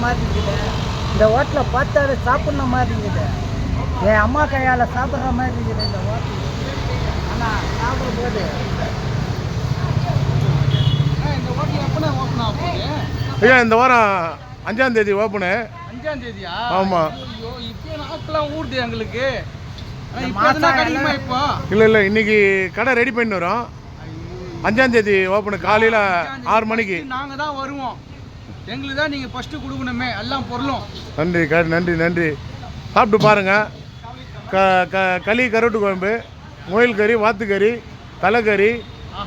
மாதிரி இருக்குது. இந்த ஹோட்டலில் பார்த்தாவே சாப்பிட்ற மாதிரி இருக்குது. என் அம்மா கையால் சாப்பிட்ற மாதிரி இருக்குது இந்த ஹோட்டல். ஆனால் சாப்பிடும்போது இந்த ஹோட்டல் எப்போனா ஓப்பன் ஆகும்? ஐயா இந்த வாரம் 5ஆம் தேதி ஓப்பனு. 5ஆம் தேதியா? ஆமாம். ஐயோ இப்போ நாட்கெல்லாம் ஊடுது எங்களுக்கு. இப்போ இல்லை இன்னைக்கு கடை ரெடி பண்ணி வரோம். 5ஆம் தேதி ஓப்பனு காலையில் 6 மணிக்கு. நாங்கள் தான் வருவோம். எங்களுக்கு தான் நீங்கள் ஃபஸ்ட்டு கொடுக்கணுமே எல்லாம் பொருளும். நன்றி நன்றி. சாப்பிட்டு பாருங்கள். களி, கருவாட்டு குழம்பு, முயல் கறி, வாத்துக்கறி, தலைக்கறி,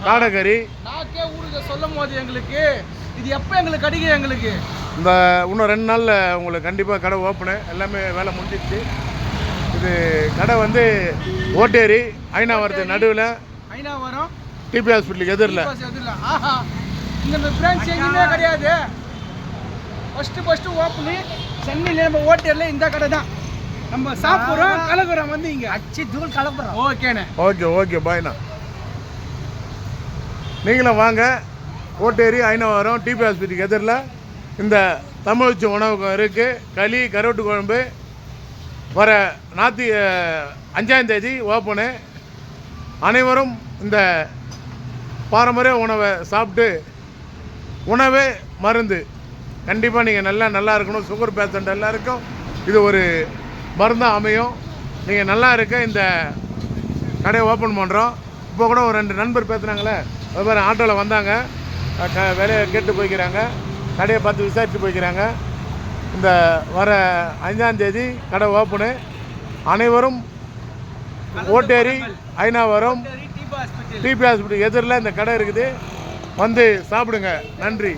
காடைக்கறி. நாக்கே ஊருக்கு சொல்லும் போது எங்களுக்கு இது எப்போ எங்களுக்கு கிடைக்கும்? எங்களுக்கு இந்த இன்னும் 2 நாளில் உங்களுக்கு கண்டிப்பாக கடை ஓப்பனு. எல்லாமே வேலை முடிஞ்சிடுச்சு. இது கடை வந்து ஓட்டேரி ஐநாவரத்து நடுவில், ஐநாவரம் டிபி ஹாஸ்பிட்டலுக்கு எதிரில். ஆஹா, இந்த பிரான்ச் எங்கேயுமே கிடையாது. ஃபஸ்ட்டு ஓப்பனு சென்னையில் நம்ம ஓட்டேரியில் இந்த கடை தான். நம்ம சாப்பிட்றோம், கலக்குறோம், வந்து இங்கே அச்சு தூள் கலப்புறோம். ஓகேண்ணே. ஓகே பாய்ண்ணா. நீங்களும் வாங்க. ஓட்டேரி ஐநாவரம் டிபி ஹாஸ்பிட்டலுக்கு எதிரில் இந்த தமிழ்ச்சி உணவகம் இருக்குது. களி, கருவாட்டு குழம்பு. வர 5ஆம் தேதி ஓப்பனு. அனைவரும் இந்த பாரம்பரிய உணவை சாப்பிட்டு, உணவே மருந்து. கண்டிப்பாக நீங்கள் நல்லா இருக்கணும். சுகர் பேஷண்ட் எல்லாருக்கும் இது ஒரு மருந்தாக அமையும். நீங்கள் நல்லா இருக்க இந்த கடையை ஓப்பன் பண்ணுறோம். இப்போ கூட ஒரு 2 நண்பர் பேசுனாங்களே, அது மாதிரி ஆட்டோவில் வந்தாங்க, வேலையை கேட்டு போய்க்கிறாங்க, கடையை பார்த்து விசாரித்து போய்க்கிறாங்க. இந்த வர 5ஆம் தேதி கடை ஓப்பனு. அனைவரும் ஓட்டேரி ஐநாவரம் டிபி ஹாஸ்பிட்டல் எதிரில் இந்த கடை இருக்குது. வந்து சாப்பிடுங்க. நன்றி.